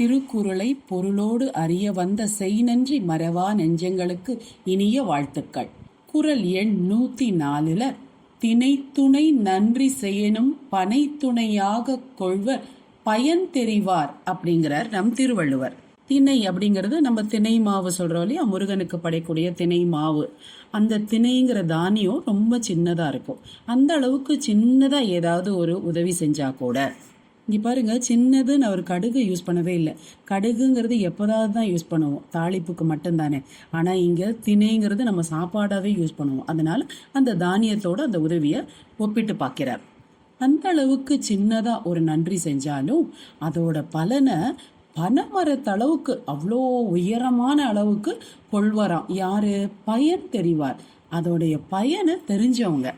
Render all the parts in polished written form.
திருக்குறளை பொருளோடு அறிய வந்த செய்நன்றி மறவா நெஞ்சங்களுக்கு இனிய வாழ்த்துக்கள். குறள் எண் 104 திணைத்துணை நன்றி செய்யணும் பனைத்துணையாகக் கொள்வர் பயன் தெரிவார் அப்படிங்கிறார் நம் திருவள்ளுவர். திணை அப்படிங்கிறது நம்ம திணை மாவு சொல்றோம் இல்லையா, முருகனுக்கு படைக்கூடிய திணை மாவு. அந்த திணைங்கிற தானியம் ரொம்ப சின்னதா இருக்கும். அந்த அளவுக்கு சின்னதா ஏதாவது ஒரு உதவி செஞ்சா கூட, இங்க பாருங்க, சின்னதுன்னு அவர் கடுகு யூஸ் பண்ணவே இல்லை. கடுகுங்கிறது எப்போதாவது தான் யூஸ் பண்ணுவோம், தாளிப்புக்கு மட்டும்தானே. ஆனா இங்க திணைங்கிறது நம்ம சாப்பாடாவே யூஸ் பண்ணுவோம். அதனால அந்த தானியத்தோட அந்த உதவியை ஒப்பிட்டு பார்க்கிறார். அந்த அளவுக்கு சின்னதா ஒரு நன்றி செஞ்சாலும் அதோட பலனை பனைமரத்தளவுக்கு, அவ்வளோ உயரமான அளவுக்கு கொள்வராம். யாரு? பயன் தெரிவார். அதோடைய பயனை தெரிஞ்சவங்க.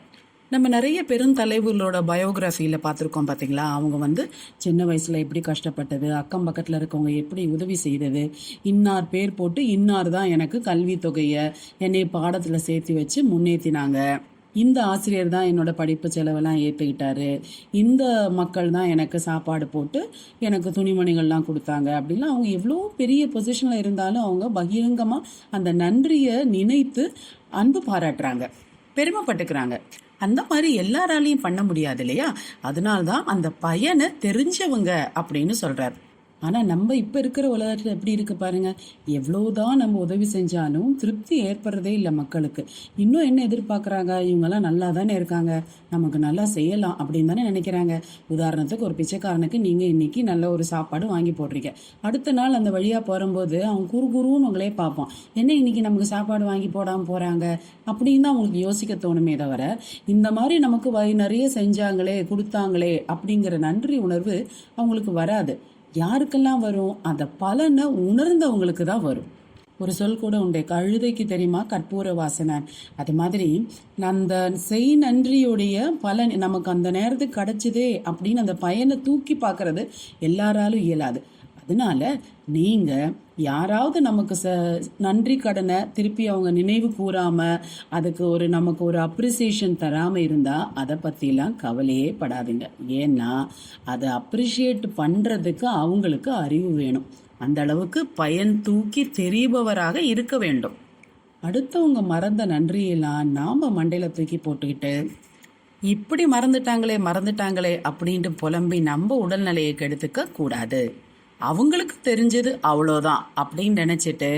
நம்ம நிறைய பெருந்தலைவர்களோட பயோகிராஃபியில் பார்த்துருக்கோம் பார்த்தீங்களா. அவங்க சின்ன வயசில் எப்படி கஷ்டப்பட்டது, அக்கம் பக்கத்தில் இருக்கவங்க எப்படி உதவி செய்தது, இன்னார் பேர் போட்டு இன்னார் தான் எனக்கு கல்வி தொகையை என்னை பாடத்தில் சேர்த்து வச்சு முன்னேற்றினாங்க, இந்த ஆசிரியர் தான் என்னோட படிப்பு செலவெல்லாம் ஏற்றுக்கிட்டாரு, இந்த மக்கள் தான் எனக்கு சாப்பாடு போட்டு எனக்கு துணிமணிகள்லாம் கொடுத்தாங்க அப்படின்லாம் அவங்க எவ்வளோ பெரிய பொசிஷனில் இருந்தாலும் அவங்க பகிரங்கமாக அந்த நன்றியை நினைத்து அன்பு பாராட்டுறாங்க, பெருமைப்பட்டுக்கிறாங்க. அந்த மாதிரி எல்லாராலையும் பண்ண முடியாது இல்லையா. அதனால்தான் அந்த பயனை தெரிஞ்சவங்க அப்படின்னு சொல்றாரு. ஆனா நம்ம இப்ப இருக்கிற உலகத்துல எப்படி இருக்கு பாருங்க. எவ்வளவுதான் நம்ம உதவி செஞ்சாலும் திருப்தி ஏற்படுறதே இல்லை மக்களுக்கு. இன்னும் என்ன எதிர்பார்க்கறாங்க, இவங்கெல்லாம் நல்லா தானே இருக்காங்க, நமக்கு நல்லா செய்யலாம் அப்படின்னு தானே நினைக்கிறாங்க. உதாரணத்துக்கு ஒரு பிச்சைக்காரனுக்கு நீங்க இன்னைக்கு நல்ல ஒரு சாப்பாடு வாங்கி போடுறீங்க, அடுத்த நாள் அந்த வழியா போகும்போது அவன் குறுகுறுன்னு உங்களே பார்ப்பான், என்ன இன்னைக்கு நமக்கு சாப்பாடு வாங்கி போடாம போறாங்க அப்படின்னு தான் அவங்களுக்கு யோசிக்க தோணுமே தவிர, இந்த மாதிரி நமக்கு நிறைய செஞ்சாங்களே கொடுத்தாங்களே அப்படிங்கிற நன்றி உணர்வு அவங்களுக்கு வராது. யாருக்கெல்லாம் வரும்? அந்த பலனை உணர்ந்தவங்களுக்கு தான் வரும். ஒரு சொல் கூட உண்டு, கழுதைக்கு தெரியுமா கற்பூர வாசனை. அது மாதிரி அந்த செய் நன்றியுடைய பலன் நமக்கு அந்த நேரத்துக்கு கிடைச்சதே அப்படின்னு அந்த பயனை தூக்கி பார்க்கறது எல்லாராலும் இயலாது. அதனால நீங்க யாராவது நமக்கு நன்றி கடனை திருப்பி அவங்க நினைவு கூறாம அதுக்கு நமக்கு ஒரு அப்ரிசியேஷன் தராம இருந்தா அதை பத்திலாம் கவலையே படாதீங்க. ஏன்னா அதை அப்ரிஷியேட் பண்றதுக்கு அவங்களுக்கு அறிவு வேணும். அந்த அளவுக்கு பயன் தூக்கி தெரிபவராக இருக்க வேண்டும். அடுத்தவங்க மறந்த நன்றியெல்லாம் நாம மண்டையில தூக்கி போட்டுக்கிட்டு இப்படி மறந்துட்டாங்களே அப்படின்ட்டு புலம்பி நம்ம உடல்நிலையை கெடுத்துக்க கூடாது. அவங்களுக்கு தெரிஞ்சது அவ்வளோதான் அப்படின்னு நினைச்சிட்டு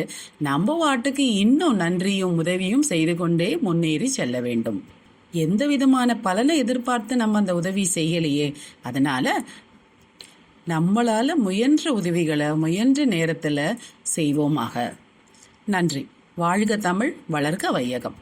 நம்ம வாட்டுக்கு இன்னும் நன்றியும் உதவியும் செய்து கொண்டே முன்னேறி செல்ல வேண்டும். எந்த விதமான பலனை எதிர்பார்த்து நம்ம அந்த உதவி செய்யலையே. அதனால நம்மளால முயன்ற உதவிகளை முயன்ற நேரத்துல செய்வோமாக. நன்றி. வாழ்க தமிழ், வளர்க வையகம்.